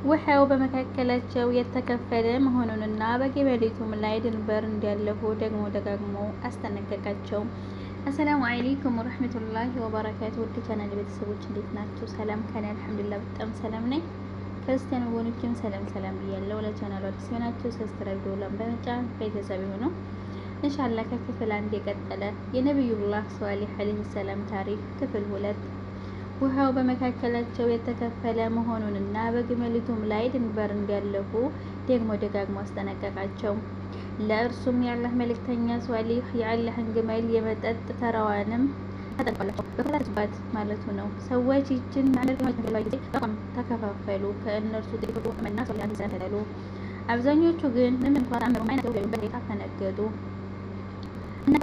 ውሃው በመካከላቸው የተከፈለ መሆኑንና በግመሊቱም ላይ ድንበር እንዲያለፉ ደግሞ ደጋግሞ አስጠነቀቃቸው። አሰላሙ አለይኩም ወራህመቱላሂ ወበረካቱ። ውድ ቻናል ቤተሰቦች እንዴት ናችሁ? ሰላም ከኔ አልሐምዱሊላህ በጣም ሰላም ነኝ። ክርስቲያን ወገኖችም ሰላም ብያለሁ። ለቻናሉ አዲስ የሆናችሁ ሰብስክራይብ ደውላን በመጫን ቤተሰብ ይሁኑ። ኢንሻአላህ ከክፍል 1 የቀጠለ የነብዩላህ ሷሊህ አለይሂ ሰላም ታሪክ ክፍል 2 ውሃው በመካከላቸው የተከፈለ መሆኑንና በግመሊቱም ላይ ድንበር እንዲያለፉ ደግሞ ደጋግሞ አስጠነቀቃቸው። ለእርሱም የአላህ መልእክተኛ ሷሊህ የአላህን ግመል የመጠጥ ተራዋንም ተጠቅላቸው በፈላጭባት ማለቱ ነው። ሰዎች ይችን ተከፋፈሉ። ከእነርሱ ጥቂቶቹ መና ሷሊህ ተከተሉ። አብዛኞቹ ግን ምንም እንኳን ተአምሩ አይነው በሌላ ተነገዱ። እና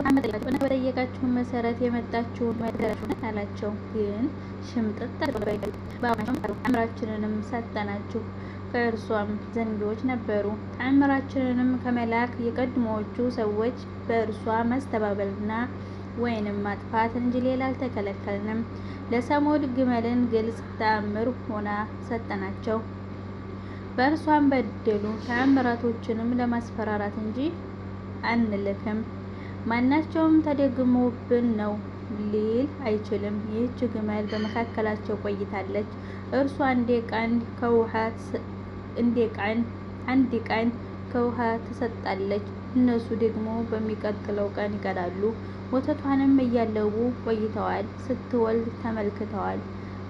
በጠየቃችሁ መሰረት የመጣችሁ መደረሹን አላቸው። ግን ሽምጥጥ ተቀበሉ። ተአምራችንንም ሰጠናችሁ። ከእርሷም ዘንዶች ነበሩ። ተአምራችንንም ከመላክ የቀድሞዎቹ ሰዎች በእርሷ መስተባበልና ወይንም ማጥፋት እንጂ ሌላ አልተከለከልንም። ለሰሙድ ግመልን ግልጽ ተአምር ሆና ሰጠናቸው። በእርሷም በደሉ። ተአምራቶችንም ለማስፈራራት እንጂ አንልክም። ማናቸውም ተደግሞብን ነው ሊል አይችልም። ይህች ግመል በመካከላቸው ቆይታለች። እርሷ አንድ ቀን ከውሃ ትሰጣለች። እነሱ ደግሞ በሚቀጥለው ቀን ይቀዳሉ። ወተቷንም እያለቡ ቆይተዋል። ስትወልድ ተመልክተዋል።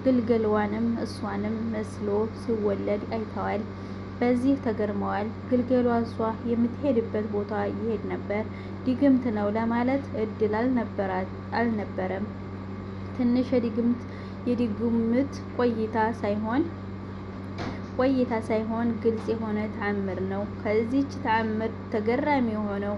ግልገልዋንም እሷንም መስሎ ሲወለድ አይተዋል። በዚህ ተገርመዋል። ግልገሏ እሷ የምትሄድበት ቦታ ይሄድ ነበር። ድግምት ነው ለማለት እድል አልነበረም። ትንሽ የድግምት ቆይታ ሳይሆን ግልጽ የሆነ ተአምር ነው። ከዚህች ተአምር ተገራሚ ሆነው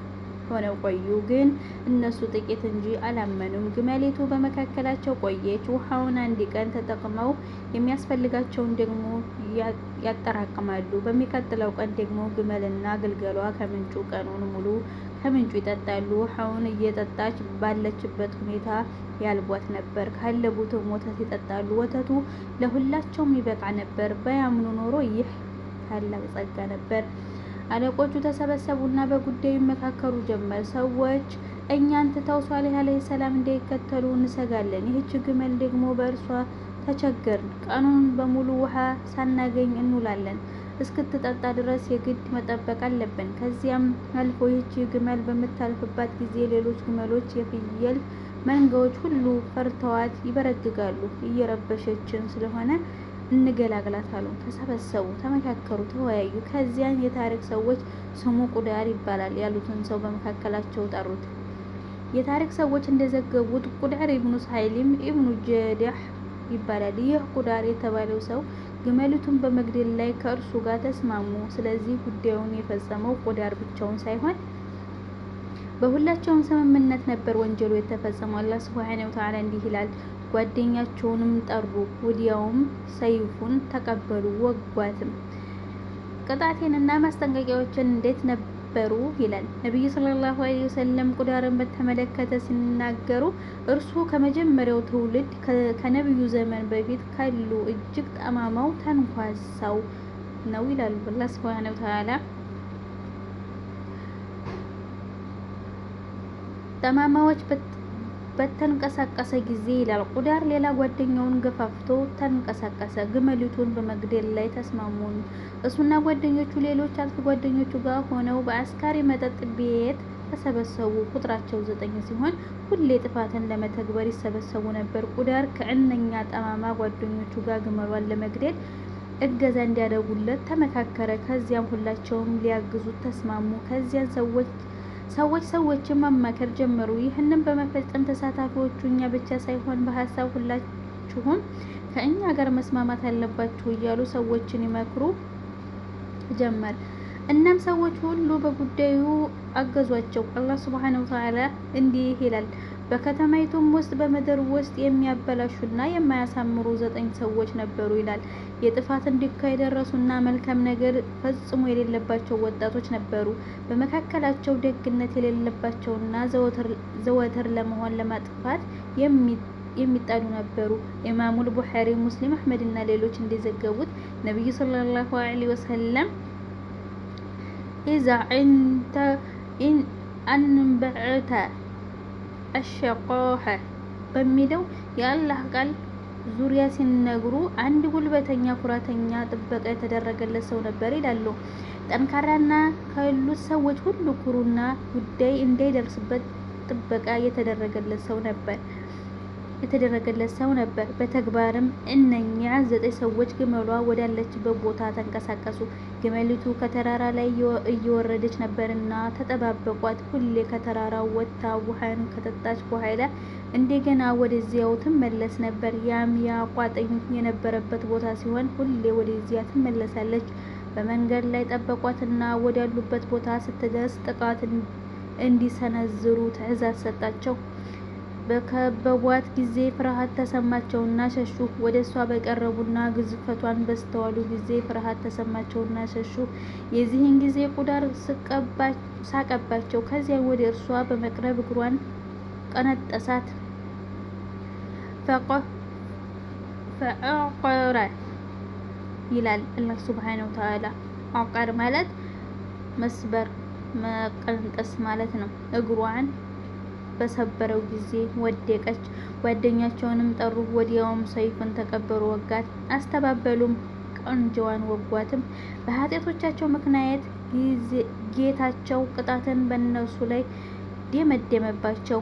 ቆዩ። ግን እነሱ ጥቂት እንጂ አላመኑም። ግመሊቱ በመካከላቸው ቆየች። ውሃውን አንድ ቀን ተጠቅመው የሚያስፈልጋቸውን ደግሞ ያጠራቅማሉ። በሚቀጥለው ቀን ደግሞ ግመልና ግልገሏ ከምንጩ ቀኑን ሙሉ ከምንጩ ይጠጣሉ። ውሃውን እየጠጣች ባለችበት ሁኔታ ያልቧት ነበር። ካለቡትም ወተት ይጠጣሉ። ወተቱ ለሁላቸውም ይበቃ ነበር። ባያምኑ ኖሮ ይህ ታላቅ ጸጋ ነበር። አለቆቹ ተሰበሰቡና በጉዳዩ መካከሩ ጀመር። ሰዎች እኛን ትተው ሷሊህ አለይሂ ሰላም እንዳይከተሉ እንሰጋለን። ይህች ግመል ደግሞ በእርሷ ተቸገርን። ቀኑን በሙሉ ውሃ ሳናገኝ እንውላለን። እስክትጠጣ ድረስ የግድ መጠበቅ አለብን። ከዚያም አልፎ ይህች ግመል በምታልፍባት ጊዜ ሌሎች ግመሎች፣ የፍየል መንጋዎች ሁሉ ፈርተዋት ይበረግጋሉ። እየረበሸችን ስለሆነ እንገላግላት አሉ። ተሰበሰቡ፣ ተመካከሩ፣ ተወያዩ። ከዚያን የታሪክ ሰዎች ስሙ ቁዳር ይባላል ያሉትን ሰው በመካከላቸው ጠሩት። የታሪክ ሰዎች እንደዘገቡት ቁዳር ኢብኑ ሳይሊም ኢብኑ ጀዳህ ይባላል። ይህ ቁዳር የተባለው ሰው ግመሊቱን በመግደል ላይ ከእርሱ ጋር ተስማሙ። ስለዚህ ጉዳዩን የፈጸመው ቁዳር ብቻውን ሳይሆን በሁላቸውም ስምምነት ነበር ወንጀሉ የተፈጸመው። አላህ ሱብሓነሁ ወተዓላ እንዲህ ይላል፣ ጓደኛቸውንም ጠሩ፣ ወዲያውም ሰይፉን ተቀበሉ፣ ወጓትም። ቅጣቴንና ማስጠንቀቂያዎችን እንዴት ነበሩ ይላል ነብዩ ሰለላሁ ዐለይሂ ወሰለም ቁዳርን በተመለከተ ሲናገሩ፣ እርሱ ከመጀመሪያው ትውልድ ከነብዩ ዘመን በፊት ካሉ እጅግ ጠማማው ተንኳሳው ነው ይላሉ አላህ ሱብሓነሁ ወተዓላ። ጠማማዎች በተንቀሳቀሰ ጊዜ ይላል ቁዳር ሌላ ጓደኛውን ገፋፍቶ ተንቀሳቀሰ። ግመሊቱን በመግደል ላይ ተስማሙ። እሱና ጓደኞቹ ሌሎች አልፍ ጓደኞቹ ጋር ሆነው በአስካሪ መጠጥ ቤት ተሰበሰቡ። ቁጥራቸው 9 ሲሆን ሁሌ ጥፋትን ለመተግበር ይሰበሰቡ ነበር። ቁዳር ከእነኛ ጠማማ ጓደኞቹ ጋር ግመሏን ለመግደል እገዛ እንዲያደርጉለት ተመካከረ። ከዚያም ሁላቸውም ሊያግዙት ተስማሙ። ከዚያን ሰዎችን ማማከር ጀመሩ። ይህንን በመፈጸም ተሳታፊዎቹ እኛ ብቻ ሳይሆን በሀሳብ ሁላችሁም ከእኛ ጋር መስማማት አለባችሁ እያሉ ሰዎችን ይመክሩ ጀመር። እናም ሰዎች ሁሉ በጉዳዩ አገዟቸው። አላህ ሱብሓነሁ ወተዓላ እንዲህ ይላል፣ በከተማይቱም ውስጥ በምድር ውስጥ የሚያበላሹና የማያሳምሩ 9 ሰዎች ነበሩ ይላል። የጥፋትን ዱካ የደረሱና መልካም ነገር ፈጽሞ የሌለባቸው ወጣቶች ነበሩ። በመካከላቸው ደግነት የሌለባቸውና ዘወትር ለመሆን ለማጥፋት የሚጣሉ ነበሩ። ኢማሙል ቡኻሪ፣ ሙስሊም፣ አህመድ እና ሌሎች እንደዘገቡት ነብዩ ሰለላሁ ዐለይሂ ወሰለም ኢዛ አንበዕተ አሸቃህ በሚለው የአላህ ቃል ዙሪያ ሲነግሩ አንድ ጉልበተኛ ኩራተኛ ጥበቃ የተደረገለት ሰው ነበር ይላሉ። ጠንካራና ካሉት ሰዎች ሁሉ ኩሩና ጉዳይ እንዳይደርስበት ጥበቃ የተደረገለት ሰው ነበር። በተግባርም እነኛ 9 ሰዎች ግመሏ ወዳለችበት ቦታ ተንቀሳቀሱ። ግመሊቱ ከተራራ ላይ እየወረደች ነበርና ተጠባበቋት። ሁሌ ከተራራው ወጥታ ውሃን ከጠጣች በኋላ እንደገና ወደዚያው ትመለስ ነበር። ያም ቋጥኝ የነበረበት ቦታ ሲሆን ሁሌ ወደዚያ ትመለሳለች። በመንገድ ላይ ጠበቋትና ወዳሉበት ቦታ ስትደርስ ጥቃት እንዲሰነዝሩ ትዕዛዝ ሰጣቸው። በከበቧት ጊዜ ፍርሃት ተሰማቸውና ሸሹ። ወደ እሷ በቀረቡና ግዝፈቷን በስተዋሉ ጊዜ ፍርሃት ተሰማቸውና ሸሹ። የዚህን ጊዜ ቁዳር ሳቀባቸው። ከዚያ ወደ እርሷ በመቅረብ እግሯን ቀነጠሳት። ፈዐቀረ ይላል አላህ ሱብሓነሁ ወተዓላ። ዐቀር ማለት መስበር መቀንጠስ ማለት ነው። እግሯን በሰበረው ጊዜ ወደቀች። ጓደኛቸውንም ጠሩ። ወዲያውም ሰይፉን ተቀበሉ፣ ወጋት። አስተባበሉም፣ ቆንጆዋን ወጓትም። በኃጢአቶቻቸው ምክንያት ጌታቸው ቅጣትን በእነሱ ላይ ደመደመባቸው፣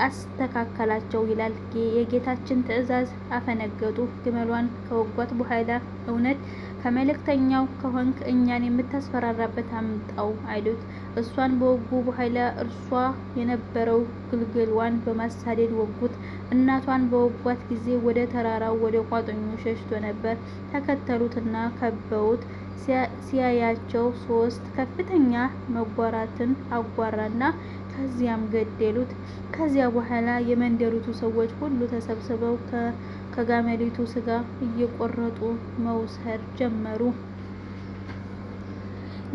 አስተካከላቸው ይላል። የጌታችን ትዕዛዝ አፈነገጡ። ግመሏን ከወጓት በኋላ እውነት ከመልእክተኛው ከሆንክ እኛን የምታስፈራራበት አምጣው አሉት። እሷን በወጉ በኋላ እርሷ የነበረው ግልገሏን በማሳደድ ወጉት። እናቷን በወጓት ጊዜ ወደ ተራራው ወደ ቋጥኙ ሸሽቶ ነበር። ተከተሉትና ከበውት ሲያያቸው 3 ከፍተኛ መጓራትን አጓራና ከዚያም ገደሉት። ከዚያ በኋላ የመንደሪቱ ሰዎች ሁሉ ተሰብስበው ከጋመሊቱ ስጋ እየቆረጡ መውሰድ ጀመሩ።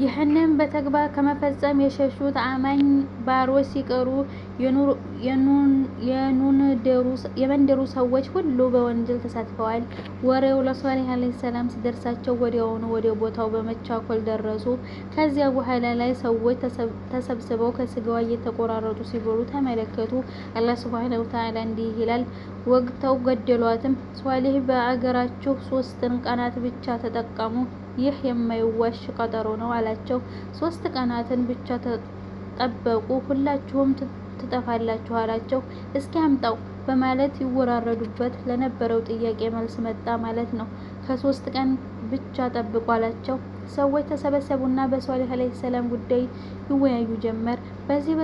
ይህንን በተግባር ከመፈጸም የሸሹት አማኝ ባሮች ሲቀሩ የመንደሩ ሰዎች ሁሉ በወንጀል ተሳትፈዋል። ወሬው ለሷሊህ ዐለይሂ ሰላም ሲደርሳቸው ወዲያውኑ ወደ ቦታው በመቻኮል ደረሱ። ከዚያ በኋላ ላይ ሰዎች ተሰብስበው ከስጋዋ እየተቆራረጡ ሲበሉ ተመለከቱ። አላህ ሱብሓነሁ ወተዓላ እንዲህ ይላል፣ ወግተው ገደሏትም። ሷሊህ በአገራችሁ 3 ቀናት ብቻ ተጠቀሙ፣ ይህ የማይዋሽ ቀጠሮ ነው አላቸው። 3 ቀናትን ብቻ ተጠበቁ፣ ሁላችሁም ትጠፋላችሁ አላቸው። እስኪ አምጣው በማለት ይወራረዱበት ለነበረው ጥያቄ መልስ መጣ ማለት ነው። ከ3 ቀን ብቻ ጠብቁ አላቸው። ሰዎች ተሰበሰቡና በሷሊህ ዐለይሂ ሰላም ጉዳይ ይወያዩ ጀመር። በዚህ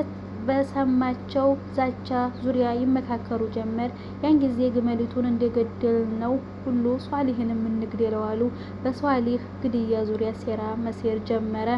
በሰማቸው ዛቻ ዙሪያ ይመካከሩ ጀመር። ያን ጊዜ ግመሊቱን እንደገደልነው ሁሉ ሷሊህንም እንግደለው አሉ። በሷሊህ ግድያ ዙሪያ ሴራ መሴር ጀመረ።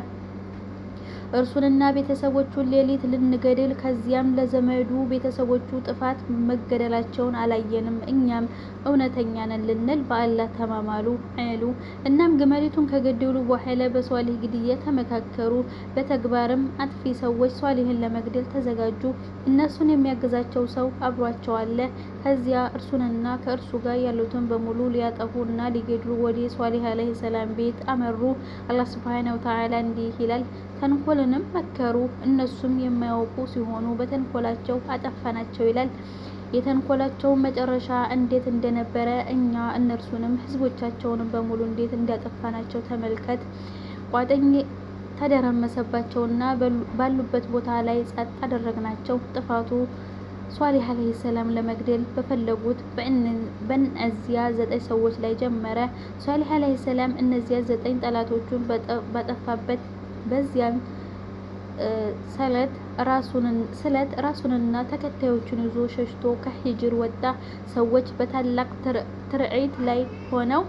እርሱንና ቤተሰቦቹን ሌሊት ልንገድል፣ ከዚያም ለዘመዱ ቤተሰቦቹ ጥፋት መገደላቸውን አላየንም፣ እኛም እውነተኛ ነን ልንል በአላህ ተማማሉ አሉ። እናም ግመሊቱን ከገደሉ በኋላ በሷሊህ ግድያ ተመካከሩ። በተግባርም አጥፊ ሰዎች ሷሊህን ለመግደል ተዘጋጁ። እነሱን የሚያግዛቸው ሰው አብሯቸው አለ። ከዚያ እርሱንና ከእርሱ ጋር ያሉትን በሙሉ ሊያጠፉ እና ሊገድሉ ወደ ሷሊህ ዐለይሂ ሰላም ቤት አመሩ። አላህ ሱብሓነሁ ወተዓላ እንዲህ ይላል፣ ተንኮልንም መከሩ፣ እነሱም የማያውቁ ሲሆኑ በተንኮላቸው አጠፋናቸው ይላል። የተንኮላቸውን መጨረሻ እንዴት እንደነበረ እኛ እነርሱንም ህዝቦቻቸውንም በሙሉ እንዴት እንዳጠፋናቸው ተመልከት። ቋጥኝ ተደረመሰባቸውና ባሉበት ቦታ ላይ ጸጥ አደረግናቸው። ጥፋቱ ሷሊህ ዐለይሂ ሰላም ለመግደል በፈለጉት በእነዚያ 9 ሰዎች ላይ ጀመረ። ሷሊህ ዐለይሂ ሰላም እነዚያ 9 ጠላቶቹን ባጠፋበት በዚያን ስለት ራሱንና ተከታዮቹን ይዞ ሸሽቶ ከሂጅር ወጣ። ሰዎች በታላቅ ትርኢት ላይ ሆነው